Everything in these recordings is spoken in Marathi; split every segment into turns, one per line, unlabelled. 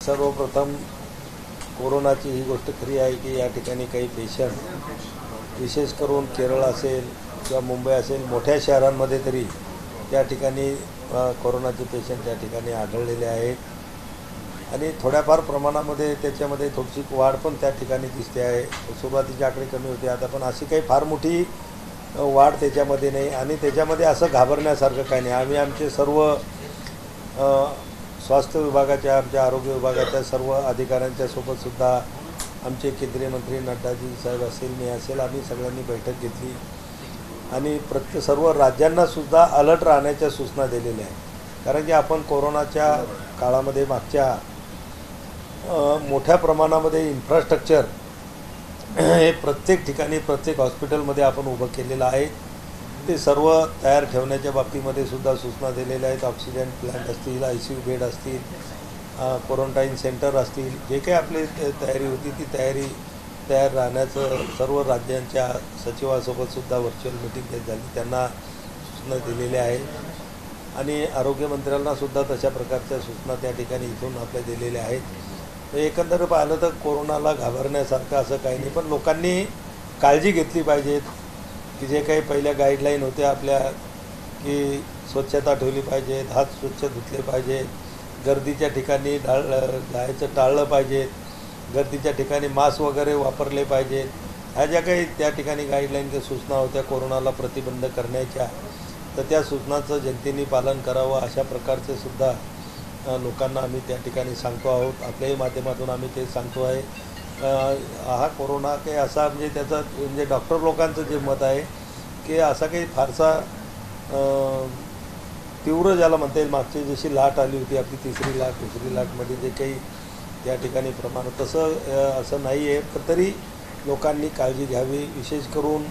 सर्वप्रथम कोरोनाची ही गोष्ट खरी आहे की या ठिकाणी काही पेशंट विशेष करून केरळ असेल किंवा मुंबई असेल मोठ्या शहरांमध्ये तरी त्या ठिकाणी कोरोनाचे पेशंट त्या ठिकाणी आढळलेले आहेत आणि थोड्याफार प्रमाणामध्ये त्याच्यामध्ये थोडीशी वाढ पण त्या ठिकाणी दिसते आहे. सुरुवातीचे आकडे कमी होते आता, पण अशी काही फार मोठी वाढ त्याच्यामध्ये नाही आणि त्याच्यामध्ये असं घाबरण्यासारखं काही नाही. आम्ही आमचे सर्व स्वास्थ्य विभागाच्या आमच्या आरोग्य विभागाच्या सर्व अधिकाऱ्यांच्या सोबतसुद्धा आमचे केंद्रीय मंत्री नड्डाजी साहेब असेल मी असेल आम्ही सगळ्यांनी बैठक घेतली आणि सर्व राज्यांनासुद्धा अलर्ट राहण्याच्या सूचना दिलेल्या आहेत. कारण की आपण कोरोनाच्या काळामध्ये मागच्या मोठ्या प्रमाणामध्ये इन्फ्रास्ट्रक्चर हे प्रत्येक ठिकाणी प्रत्येक हॉस्पिटलमध्ये आपण उभं केलेलं आहे. ते सर्व तयार ठेवण्याच्या बाबतीमध्ये सुद्धा सूचना दिलेल्या आहेत. ऑक्सिजन प्लांट असतील, ICU बेड असतील, क्वारंटाईन सेंटर असतील, जे काही आपली तयारी होती ती तयार राहण्याचं सर्व राज्यांच्या सचिवासोबतसुद्धा व्हर्च्युअल मिटिंग झाली, त्यांना सूचना दिलेल्या आहेत आणि आरोग्यमंत्र्यांनासुद्धा तशा प्रकारच्या सूचना त्या ठिकाणी इथून आपल्या दिलेल्या आहेत. तर एकंदर पाहिलं तर कोरोनाला घाबरण्यासारखं असं काही नाही, पण लोकांनी काळजी घेतली पाहिजेत की जे काही पहिल्या गाईडलाईन होत्या आपल्या की स्वच्छता ठेवली पाहिजे, हात स्वच्छ धुतले पाहिजे, गर्दीच्या ठिकाणी जायचं टाळलं पाहिजे, गर्दीच्या ठिकाणी मास्क वगैरे वापरले पाहिजेत. ह्या ज्या काही त्या ठिकाणी गाईडलाईनच्या सूचना होत्या कोरोनाला प्रतिबंध करण्याच्या, तर त्या सूचनांचं जनतेने पालन करावं अशा प्रकारचे सुद्धा लोकांना आम्ही त्या ठिकाणी सांगतो आहोत. आपल्याही माध्यमातून आम्ही ते सांगतो आहे. हा कोरोना काही असा म्हणजे त्याचा म्हणजे डॉक्टर लोकांचं जे मत आहे की असा काही फारसा तीव्र ज्याला म्हणता येईल मागची जशी लाट आली होती आपली तिसरी लाट दुसरी लाटमध्ये जे काही त्या ठिकाणी प्रमाण तसं असं नाही आहे. पण तरी लोकांनी काळजी घ्यावी. विशेष करून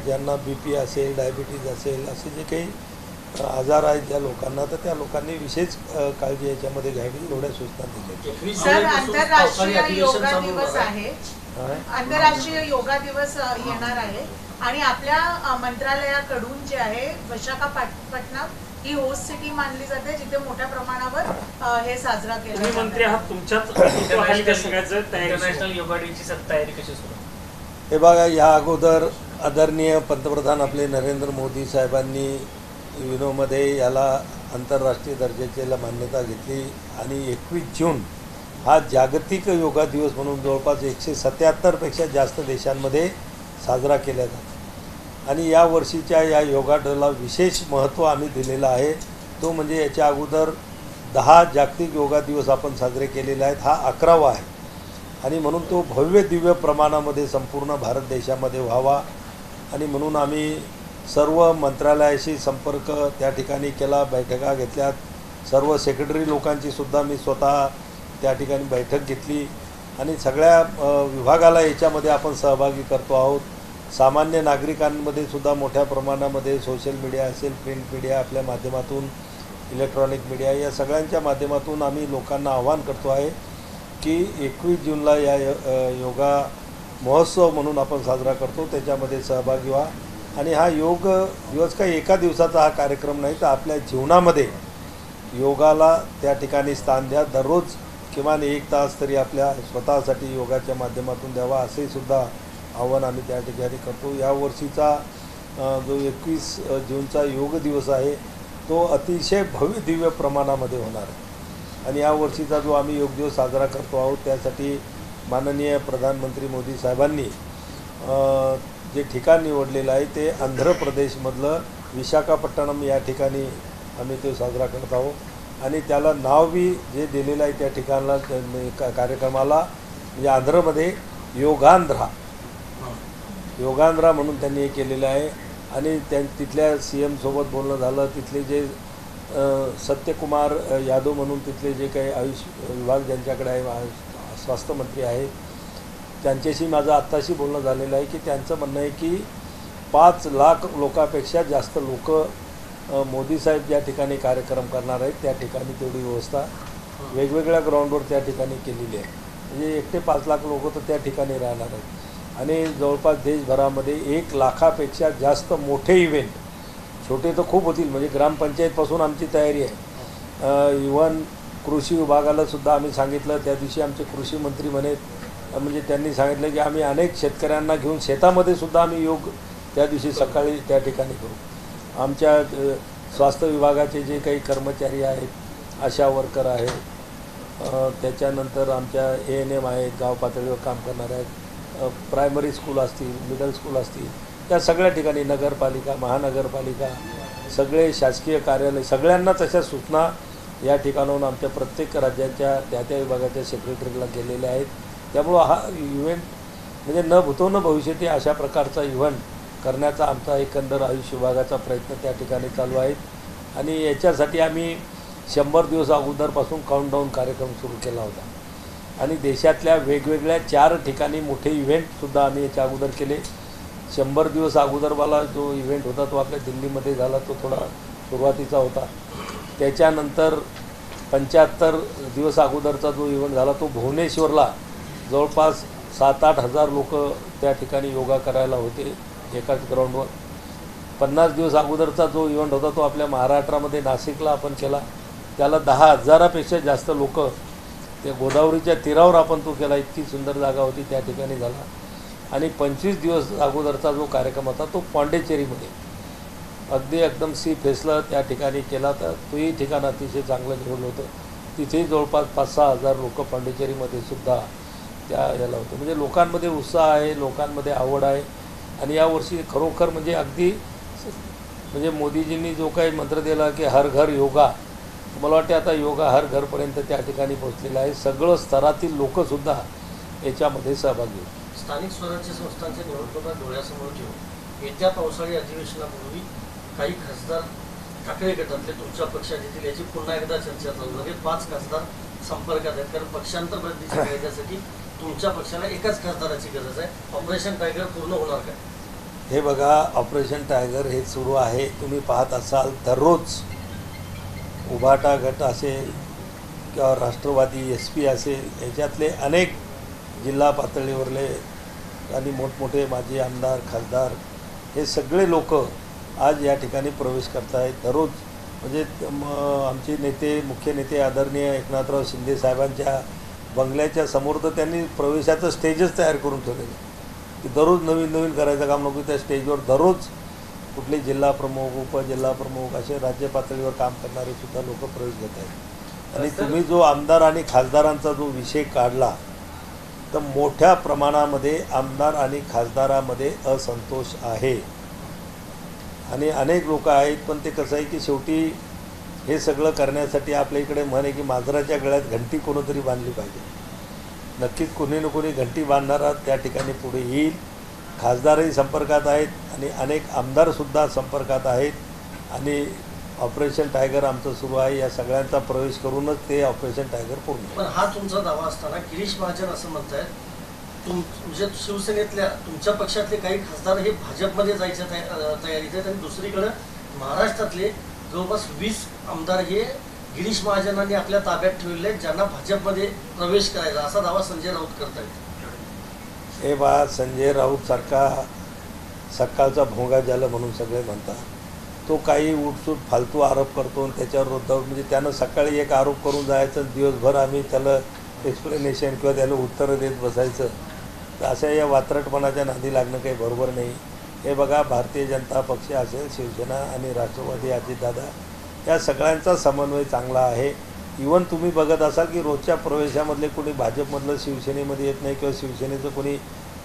ज्यांना BP असेल, डायबिटीज असेल, असे जे काही आजार आहेत ज्या लोकांना, तर त्या लोकांनी विशेष काळजी याच्यामध्ये घ्यावी एवढ्या सूचना दिल्या.
सर, आंतरराष्ट्रीय योगा दिवस आहे, आंतरराष्ट्रीय योगा दिवस येणार आहे आणि आपल्या मंत्रालयाकडून जे आहे विशाखापट्टणम ही होस्ट सिटी मानली जाते जिथे मोठ्या प्रमाणावर हे साजरा केलं जातं.
मंत्री आहात, तुमच्याच
इंटरनॅशनल योगा डेची तयारी कशी सुरू?
हे बघा, या अगोदर आदरणीय पंतप्रधान आपले नरेंद्र मोदी साहेबांनी युनोमध्ये याला आंतरराष्ट्रीय दर्जाचीला मान्यता घेतली आणि 21 जून हा जागतिक योगा दिवस म्हणून जवळपास 177पेक्षा जास्त देशांमध्ये साजरा केला जातो. आणि या वर्षीच्या या योगा डेला विशेष महत्त्व आम्ही दिलेलं आहे. तो म्हणजे याच्या अगोदर 10 जागतिक योगा दिवस आपण साजरे केलेले आहेत, हा 11वा आहे आणि म्हणून तो भव्य दिव्य प्रमाणामध्ये संपूर्ण भारत देशामध्ये व्हावा आणि म्हणून आम्ही सर्व मंत्रालयाशी संपर्क त्या ठिकाणी केला, बैठका घेतल्यात. सर्व सेक्रेटरी लोकांची सुद्धा मी स्वतः त्या ठिकाणी बैठक घेतली आणि सगळ्या विभागाला याच्यामध्ये आपण सहभागी करतो आहोत. सामान्य नागरिकांमध्ये सुद्धा मोठ्या प्रमाणामध्ये सोशल मीडिया असेल, प्रिंट मीडिया, आपल्या माध्यमातून इलेक्ट्रॉनिक मीडिया या सगळ्यांच्या माध्यमातून आम्ही लोकांना आवाहन करतो आहे की 21 जूनला या योगा महोत्सव म्हणून आपण साजरा करतो, त्याच्यामध्ये सहभागी व्हा. आणि हा योग दिवस काही एका दिवसाचा हा कार्यक्रम नाही, तर आपल्या जीवनामध्ये योगाला त्या ठिकाणी स्थान द्या. दररोज किमान 1 तास तरी आपल्या स्वतःसाठी योगाच्या माध्यमातून द्यावा असे सुद्धा आव्हान आम्ही त्या ठिकाणी करतो. या वर्षीचा जो 21 जूनचा योग दिवस आहे तो अतिशय भव्य दिव्य प्रमाणामध्ये होणार आहे आणि या वर्षीचा जो आम्ही योग दिवस साजरा करतो आहोत त्यासाठी माननीय प्रधानमंत्री मोदी साहेबांनी जे ठिकाण निवडलेलं आहे ते आंध्र प्रदेशमधलं विशाखापट्टणम या ठिकाणी आम्ही ते साजरा करत आहोत आणि त्याला नाव बी जे दिलेलं आहे त्या ठिकाणाला कार्यक्रमाला म्हणजे आंध्रमध्ये योगांध्रा म्हणून त्यांनी हे केलेलं आहे. आणि तिथल्या CM सोबत बोलणं झालं. तिथले जे सत्यकुमार यादव म्हणून तिथले जे काही आयुष विभाग ज्यांच्याकडे आहे स्वास्थ्य मंत्री आहेत त्यांच्याशी माझं आत्ताशी बोलणं झालेलं आहे की त्यांचं म्हणणं आहे की 5 लाख लोकांपेक्षा जास्त लोक मोदी साहेब ज्या ठिकाणी कार्यक्रम करणार आहेत त्या ठिकाणी तेवढी व्यवस्था वेगवेगळ्या ग्राउंडवर त्या ठिकाणी केलेली आहे. म्हणजे एकटे 5 लाख लोक तर त्या ठिकाणी राहणार आहेत आणि जवळपास देशभरामध्ये 1 लाखापेक्षा जास्त मोठे इव्हेंट, छोटे तर खूप होतील म्हणजे ग्रामपंचायतपासून आमची तयारी आहे. इव्हन कृषी विभागाला सुद्धा आम्ही सांगितलं. त्या दिवशी आमचे कृषी मंत्री म्हणजे त्यांनी सांगितलं की आम्ही अनेक शेतकऱ्यांना घेऊन शेतामध्ये सुद्धा आम्ही योग त्या दिवशी सकाळी त्या ठिकाणी करू. आमच्या स्वास्थ्य विभागाचे जे काही कर्मचारी आहेत, आशा वर्कर आहेत, त्याच्यानंतर आमच्या ANM आहेत, गाव पातळीवर काम करणारे आहेत, प्रायमरी स्कूल असतील, मिडल स्कूल असतील, त्या सगळ्या ठिकाणी नगरपालिका, महानगरपालिका, सगळे शासकीय कार्यालय, सगळ्यांना तशा सूचना या ठिकाणाहून आमच्या प्रत्येक राज्याच्या त्या विभागाच्या सेक्रेटरीला गेलेल्या आहेत. त्यामुळं हा इव्हेंट म्हणजे न भूतो न भविष्यती अशा प्रकारचा इव्हेंट करण्याचा आमचा एकंदर आयुष विभागाचा प्रयत्न त्या ठिकाणी चालू आहे. आणि याच्यासाठी आम्ही 100 दिवस अगोदरपासून काउंटडाऊन कार्यक्रम सुरू केला होता. आणि देशातल्या वेगवेगळ्या 4 ठिकाणी मोठे इव्हेंटसुद्धा आम्ही याच्या अगोदर केले. 100 दिवस अगोदरवाला जो इव्हेंट होता तो आपल्या दिल्लीमध्ये झाला, तो थोडा सुरुवातीचा होता. त्याच्यानंतर 75 दिवस अगोदरचा जो इव्हेंट झाला तो भुवनेश्वरला जवळपास 7-8 हजार लोक त्या ठिकाणी योगा करायला होते एकाच ग्राउंडवर. 50 दिवस अगोदरचा जो इव्हेंट होता तो आपल्या महाराष्ट्रामध्ये नाशिकला आपण केला. त्याला 10,000पेक्षा जास्त लोक ते गोदावरीच्या तीरावर आपण तो केला. इतकी सुंदर जागा होती, त्या ठिकाणी झाला. आणि 25 दिवस अगोदरचा जो कार्यक्रम होता तो पाँडेचेरीमध्ये अगदी एकदम सी फेसला त्या ठिकाणी केला. तर तोही ठिकाण अतिशय चांगलं निवडलं होतं. तिथेही जवळपास 5-6 हजार लोक पाँडेचेरीमध्ये सुद्धा त्या याला होतं. म्हणजे लोकांमध्ये उत्साह आहे, लोकांमध्ये आवड आहे. आणि यावर्षी खरोखर म्हणजे अगदी म्हणजे मोदीजींनी जो काही मंत्र दिला की हर घर योगा, मला वाटते आता योगा हर घरपर्यंत त्या ठिकाणी पोहोचलेला आहे. सगळं स्तरातील लोकसुद्धा याच्यामध्ये सहभागी होते.
स्थानिक स्वराज्य संस्थांच्या निवडणुका डोळ्यासमोर ठेवून येत्या पावसाळी अधिवेशनापूर्वी काही खासदार ठाकरे गटातले तुमच्या पक्षात येतील याची पुन्हा एकदा चर्चा चालू झाली. 5 खासदार संपर्कात आहेत, कारण पक्षांतर बदलीच्या कायद्यासाठी तुमच्या पक्षाला एकाच खासदाराची गरज आहे. ऑपरेशन टायगर पूर्ण होणार काय?
हे बघा, ऑपरेशन टायगर हे सुरू आहे. तुम्ही पाहत असाल दररोज उभाटा गट असेल किंवा राष्ट्रवादी SP असेल, याच्यातले अनेक जिल्हा पातळीवरले आणि मोठमोठे माजी आमदार, खासदार हे सगळे लोक आज या ठिकाणी प्रवेश करत आहेत दररोज. म्हणजे आमचे नेते, मुख्य नेते आदरणीय एकनाथराव शिंदे साहेबांच्या बंगल्याच्या समोर तर त्यांनी प्रवेशाचं स्टेजच तयार करून ठेवलेलं, की दररोज नवीन नवीन करायचं काम नको. त्या स्टेजवर दररोज कुठले जिल्हा प्रमुख, उपजिल्हा प्रमुख असे राज्य पातळीवर काम करणारे सुद्धा लोक प्रवेश घेत आहेत. आणि तुम्ही जो आमदार आणि खासदारांचा जो विषय काढला, तर मोठ्या प्रमाणामध्ये आमदार आणि खासदारामध्ये असंतोष आहे. आणि अनेक लोक आहेत, पण ते कसं आहे की शेवटी हे सगळं करण्यासाठी आपल्या इकडे म्हण आहे की मांजराच्या गळ्यात घंटी कोणीतरी बांधली पाहिजे. नक्कीच कोणी ना कोणी घंटी बांधणारा त्या ठिकाणी पुढे येईल. खासदारही संपर्कात आहेत आणि अनेक आमदारसुद्धा संपर्कात आहेत. आणि ऑपरेशन टायगर आमचं सुरू आहे. या सगळ्यांचा प्रवेश करूनच ते ऑपरेशन टायगर पूर्ण.
पण हा तुमचा दावा असताना गिरीश महाजन असं म्हणतायत म्हणजे शिवसेनेतल्या तुमच्या पक्षातले काही खासदार हे भाजपमध्ये जायच्या तयारीत आहेत, आणि दुसरीकडे महाराष्ट्रातले जवळपास 20 आमदार हे गिरीश महाजनांनी आपल्या ताब्यात ठेवलेले आहेत, ज्यांना भाजपमध्ये प्रवेश करायचा, असा दावा संजय राऊत करतायत.
हे बा, संजय राऊत सारखा सकाळचा भोंगा झाला म्हणून सगळे म्हणतात. तो काही उठसूट फालतू आरोप करतो आणि त्याच्यावर म्हणजे त्यानं सकाळी एक आरोप करून जायचं, दिवसभर आम्ही त्याला एक्सप्लेनेशन किंवा त्याला उत्तरं देत बसायचं. तर अशा या वात्रटपणाच्या नादी लागणं काही बरोबर नाही. हे बघा, भारतीय जनता पक्ष असेल, शिवसेना आणि राष्ट्रवादी, अजितदादा, या सगळ्यांचा समन्वय चांगला आहे. इवन तुम्ही बघत असाल की रोजच्या प्रवेशामधले कोणी भाजपमधलं शिवसेनेमध्ये येत नाही, किंवा शिवसेनेचं कोणी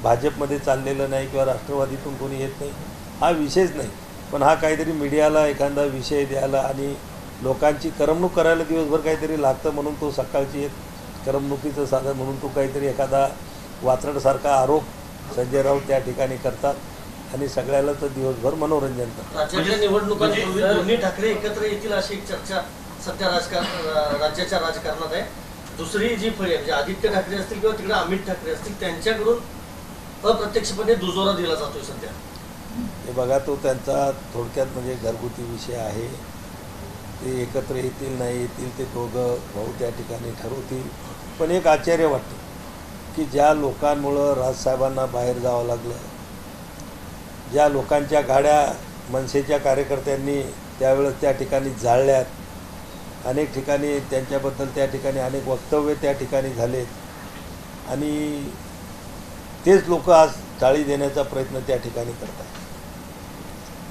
भाजपमध्ये चाललेलं नाही, किंवा राष्ट्रवादीतून कोणी येत नाही. हा विषयच नाही. पण हा काहीतरी मीडियाला एखादा विषय द्यायला आणि लोकांची करमणूक करायला दिवसभर काहीतरी लागतं म्हणून तो सकाळची एक करमणुकीचं साधन म्हणून तो काहीतरी एखादा वात्रटसारखा आरोप संजय राऊत त्या ठिकाणी करतात आणि सगळ्याला तर दिवसभर मनोरंजन करतात.
राज्याच्या निवडणुकांपूर्वी दोन्ही ठाकरे एकत्र येतील अशी एक चर्चा सध्या राज्याच्या राजकारणात आहे. दुसरी जी फळी म्हणजे आदित्य ठाकरे असतील किंवा तिकडे अमित ठाकरे असतील, त्यांच्याकडून अप्रत्यक्षपणे दुजोरा दिला जातोय सध्या.
हे बघा, तो त्यांचा थोडक्यात म्हणजे घरगुती विषय आहे. ते एकत्र येतील नाही येतील ते दोघं भाऊ त्या ठिकाणी ठरवतील. पण एक आश्चर्य वाटतं की ज्या लोकांमुळं राजसाहेबांना बाहेर जावं लागलं, ज्या लोकांच्या गाड्या मनसेच्या कार्यकर्त्यांनी त्यावेळेस त्या ठिकाणी जाळल्यात, अनेक ठिकाणी त्यांच्याबद्दल त्या ठिकाणी अनेक वक्तव्य त्या ठिकाणी झालेत आणि तेच लोक आज टाळी देण्याचा प्रयत्न त्या ठिकाणी करतात.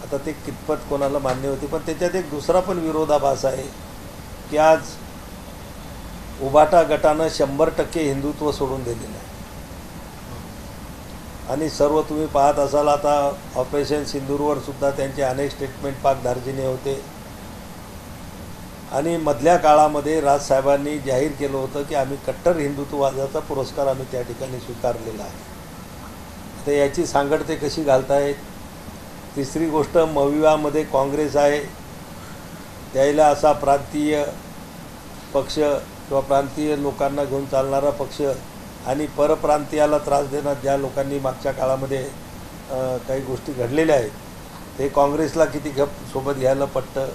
आता ते कितपत कोणाला मान्य होते, पण त्याच्यात एक दुसरा पण विरोधाभास आहे की आज उभाटा गटानं 100% हिंदुत्व सोडून दिलेलं आहे आणि सर्व तुम्ही पाहत असाल. आता ऑपरेशन सिंदूरवर सुद्धा त्यांचे अनेक स्टेटमेंट पाकधार्जिणे होते आणि मधल्या काळामध्ये राजसाहेबांनी जाहीर केलं होतं की आम्ही कट्टर हिंदुत्ववादाचा पुरस्कार आम्ही त्या ठिकाणी स्वीकारलेला आहे. तर याची सांगड ते कशी घालतायत. तिसरी गोष्ट, मविवामध्ये काँग्रेस आहे, त्याला असा प्रांतीय पक्ष किंवा प्रांतीय लोकांना घेऊन चालणारा पक्ष आणि परप्रांतीयाला त्रास देण्यात ज्या लोकांनी मागच्या काळामध्ये काही गोष्टी घडलेल्या आहेत ते काँग्रेसला किती सोबत घ्यायला पटतं.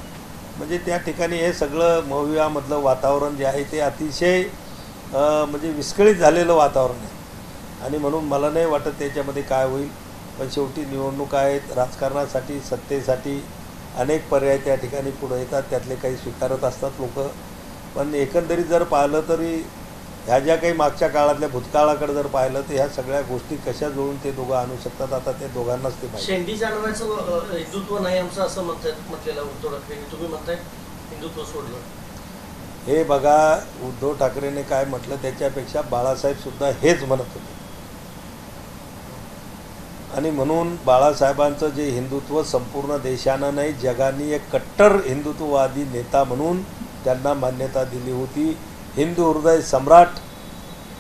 म्हणजे त्या ठिकाणी हे सगळं मविवामधलं वातावरण जे आहे ते अतिशय म्हणजे विस्कळीत झालेलं वातावरण आहे आणि म्हणून मला नाही वाटत त्याच्यामध्ये काय होईल. पण शेवटी निवडणूक आहेत, राजकारणासाठी सत्तेसाठी अनेक पर्याय त्या ठिकाणी पुढे येतात, त्यातले काही स्वीकारत असतात लोक. पण एकंदरीत जर पाहिलं तरी ह्या ज्या काही मागच्या काळातल्या भूतकाळाकडे जर पाहिलं तर ह्या सगळ्या गोष्टी कशा जोडून ते दोघं आणू शकतात आता ते दोघांनाच ते पाहिजे.
शेंडी जाणवायचं हिंदुत्व नाही आमचं असं म्हटलेलं उद्धव ठाकरेंनी, तुम्ही म्हणताय हिंदुत्व सोडलं.
हे बघा, उद्धव ठाकरेने काय म्हटलं त्याच्यापेक्षा बाळासाहेबसुद्धा हेच म्हणत होते आणि म्हणून बाळासाहेबांचं जे हिंदुत्व संपूर्ण देशानं नाही जगाने एक कट्टर हिंदुत्ववादी नेता म्हणून त्यांना मान्यता दिली होती. हिंदू हृदय सम्राट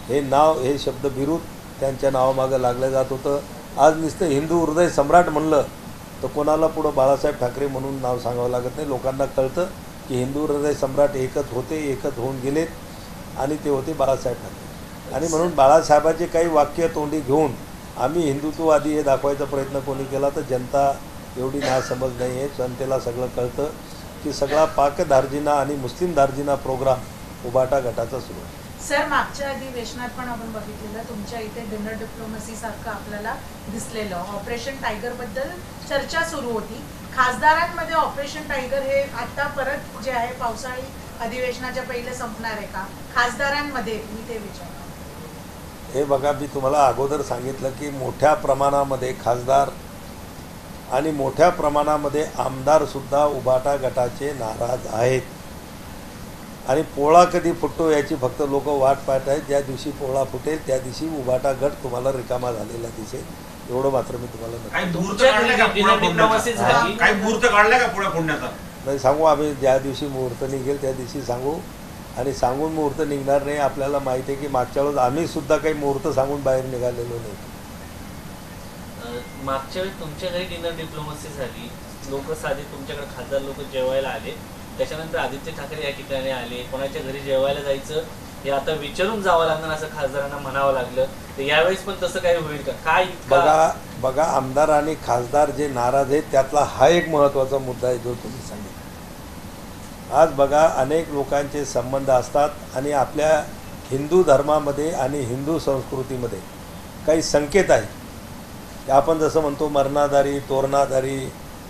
हे नाव, हे शब्द बिरुद त्यांच्या नावामागं लागलं जात होतं. आज नुसतं हिंदू हृदय सम्राट म्हणलं तर कोणाला पुढं बाळासाहेब ठाकरे म्हणून नाव सांगावं लागत नाही. लोकांना कळतं की हिंदू हृदय सम्राट एकच होते, एकच होऊन गेलेत आणि ते होते बाळासाहेब ठाकरे. आणि म्हणून बाळासाहेबांचे काही वाक्य तोंडी घेऊन आम्ही हिंदुत्ववादी हे दाखवायचा प्रयत्न कोणी केला तर जनता एवढी नासमज नाही आहे. जनतेला सगळं कळतं की सगळा पाकधार्जिना आणि मुस्लिम धार्जिना प्रोग्राम उभाटा गटाचा सुरू आहे.
सर, मागच्या अधिवेशनात पण आपण बघितलेलं तुमच्या इथे डिनर डिप्लोमसी सारखं आपल्याला दिसलेलं. ऑपरेशन टायगर बद्दल चर्चा सुरू होती. खासदारांमध्ये ऑपरेशन टायगर हे आता परत जे आहे पावसाळी अधिवेशनाच्या पहिले संपणार आहे का? खासदारांमध्ये मी ते विचारतो.
हे बघा, मी तुम्हाला अगोदर सांगितलं की मोठ्या प्रमाणामध्ये खासदार आणि मोठ्या प्रमाणामध्ये आमदारसुद्धा उभाटा गटाचे नाराज आहेत आणि पोळा कधी फुटतो याची फक्त लोक वाट पाहत आहेत. ज्या दिवशी पोळा फुटेल त्या दिवशी उभाटा गट तुम्हाला रिकामा झालेला दिसेल, एवढं मात्र मी तुम्हाला नाही सांगू. आम्ही ज्या दिवशी मुहूर्त निघेल त्या दिवशी सांगू आणि सांगून मुहूर्त निघणार नाही. आपल्याला माहिती आहे की मागच्या वेळेस आम्ही सुद्धा काही मुहूर्त सांगून बाहेर निघालेलो नाही.
मागच्या वेळी तुमच्या घरी डिनर डिप्लोमसी झाली, लोक साधे तुमच्याकडे खासदार लोक जेवायला आले, त्याच्यानंतर आदित्य ठाकरे या ठिकाणी आले. कोणाच्या घरी जेवायला जायचं हे आता विचारून जावं लागणार असं खासदारांना म्हणावं लागलं. तर यावेळेस पण तसं काही होईल का? काय
बघा, आमदार आणि खासदार जे नाराज आहेत त्यातला हा एक महत्त्वाचा मुद्दा आहे जो तुम्ही सांगितला. आज बघा, अनेक लोकांचे संबंध असतात आणि आपल्या हिंदू धर्मामध्ये आणि हिंदू संस्कृतीमध्ये काही संकेत आहेत की आपण जसं म्हणतो मरणाधारी, तोरणाधारी,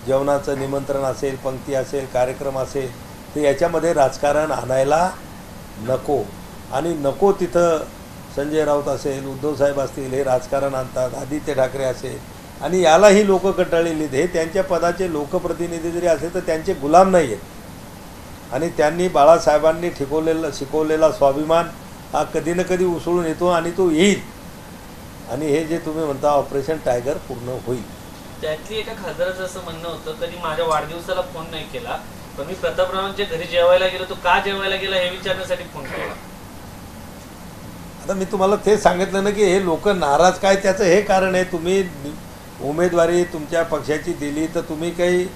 जेवणाचं निमंत्रण असेल, पंक्ती असेल, कार्यक्रम असेल, तर याच्यामध्ये राजकारण आणायला नको आणि नको तिथं संजय राऊत असेल, उद्धवसाहेब असतील, हे राजकारण आणतात, आदित्य ठाकरे असेल आणि यालाही लोक कंटाळलेले. हे त्यांच्या पदाचे लोकप्रतिनिधी जरी असेल तर त्यांचे गुलाम नाही आहेत आणि त्यांनी बाळासाहेबांनी शिकवलेला स्वाभिमान हा कधी ना कधी उसळून येतो आणि तो येईल आणि हे जे तुम्ही म्हणता ऑपरेशन टायगर पूर्ण होईल.
त्यातली एका खासदाराचं असं म्हणणं होतं, कधी माझ्या वाढदिवसाला फोन नाही केला, पण मी प्रतापरावांच्या घरी जेवायला गेलो, तो का जेवायला गेला हे विचारण्यासाठी फोन केला.
आता मी तुम्हाला ते सांगितलं ना की हे लोक नाराज काय त्याचं हे कारण आहे. तुम्ही उमेदवारी तुमच्या पक्षाची दिली तर तुम्ही काही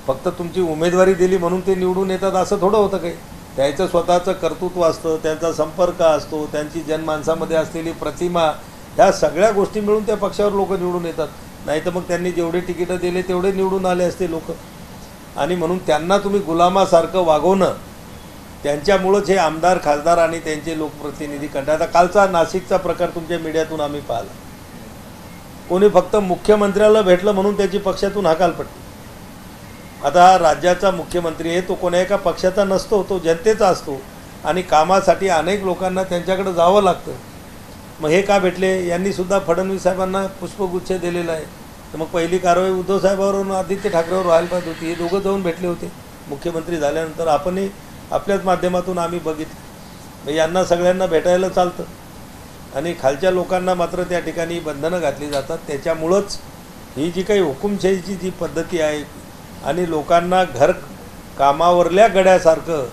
फक्त तुमची उमेदवारी दिली म्हणून ते निवडून येतात असं थोडं होतं काही. त्याचं स्वतःचं कर्तृत्व असतं, त्यांचा संपर्क असतो, त्यांची जनमानसामध्ये असलेली प्रतिमा, ह्या सगळ्या गोष्टी मिळून त्या पक्षावर लोक निवडून येतात. नाही तर मग त्यांनी जेवढे तिकीटं दिले तेवढे निवडून आले असते लोक. आणि म्हणून त्यांना तुम्ही गुलामासारखं वागवणं, त्यांच्यामुळंच हे आमदार, खासदार आणि त्यांचे लोकप्रतिनिधी कंटाळतात. आता कालचा नाशिकचा प्रकार तुमच्या मीडियातून आम्ही पाहिला. कोणी फक्त मुख्यमंत्र्याला भेटलं म्हणून त्याची पक्षातून हकालपट्टी आता हा राज्याचा मुख्यमंत्री आहे, तो कोणा एका पक्षाचा नसतो, तो जनतेचा असतो आणि कामासाठी अनेक लोकांना त्यांच्याकडे जावं लागतं. मग हे का भेटले? यांनीसुद्धा फडणवीस साहेबांना पुष्पगुच्छ दिलेला आहे. तर मग पहिली कारवाई उद्धव साहेबांवरून आदित्य ठाकरेवर व्हायला पाहिजे होती. हे दोघं जाऊन भेटले होते मुख्यमंत्री झाल्यानंतर. आपणही आपल्याच माध्यमातून आम्ही बघितलं. मग यांना सगळ्यांना भेटायला चालतं आणि खालच्या लोकांना मात्र त्या ठिकाणी बंधनं घातली जातात. त्याच्यामुळंच ही जी काही हुकुमशाहीची जी पद्धती आहे आणि लोकांना घर कामावरल्या गड्यासारखं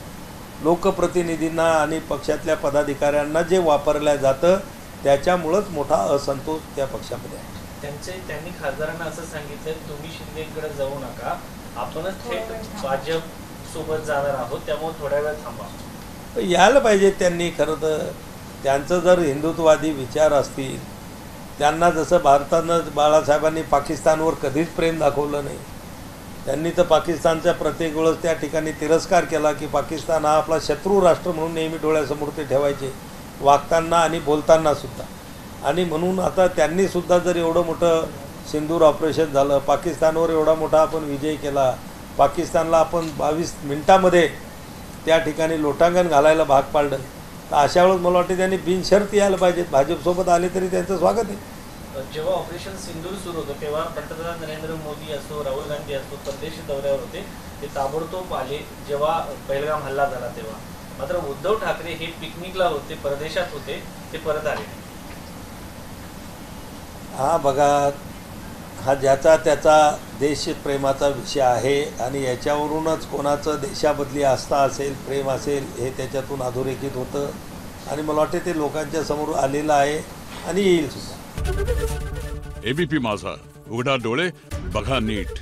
लोकप्रतिनिधींना आणि पक्षातल्या पदाधिकाऱ्यांना जे वापरलं जातं त्याच्यामुळंच मोठा असंतोष त्या पक्षामध्ये आहे.
त्यांनी खासदारांना असं सांगितलं, तुम्ही शिंदेकडे जाऊ नका, आपणच थेट भाजप सोबत जाणार आहोत, त्यामुळे थोड्या वेळ थांबा.
यायला पाहिजे त्यांनी. खरं तर त्यांचं जर हिंदुत्ववादी विचार असतील, त्यांना जसं भारतानं बाळासाहेबांनी पाकिस्तानवर कधीच प्रेम दाखवलं नाही, त्यांनी तर पाकिस्तानच्या प्रत्येक वेळेस त्या ठिकाणी तिरस्कार केला की पाकिस्तान हा आपला शत्रू राष्ट्र म्हणून नेहमी डोळ्यासमोर ते ठेवायचे, वागताना आणि बोलतानासुद्धा. आणि म्हणून आता त्यांनीसुद्धा जर एवढं मोठं सिंदूर ऑपरेशन झालं, पाकिस्तानवर एवढा मोठा आपण विजय केला, पाकिस्तानला आपण 22 मिनिटामध्ये त्या ठिकाणी लोटांगण घालायला भाग पाडलं, तर अशा वेळेस मला वाटतं त्यांनी बिनशर्त यायला पाहिजेत. भाजपसोबत आले तरी त्यांचं स्वागत आहे.
जेव्हा ऑपरेशन सिंदूर सुरू होतं तेव्हा पंतप्रधान नरेंद्र मोदी असो, राहुल गांधी असो, परदेशी दौऱ्यावर होते, ते ताबडतोब आले जेव्हा पहलगाम हल्ला झाला तेव्हा. मात्र उद्धव ठाकरे हे पिकनिकला होते, परदेशात होते, ते परत आले.
हा बघा, हा ज्याचा त्याचा देशप्रेमाचा विषय आहे आणि याच्यावरूनच कोणाचं देशाबदली आस्था असेल, प्रेम असेल, हे त्याच्यातून अधोरेखित होतं आणि मला वाटते ते लोकांच्या समोर आलेलं आहे आणि येईल सुद्धा.
एबीपी माझा, उघडा डोळे बघा नीट.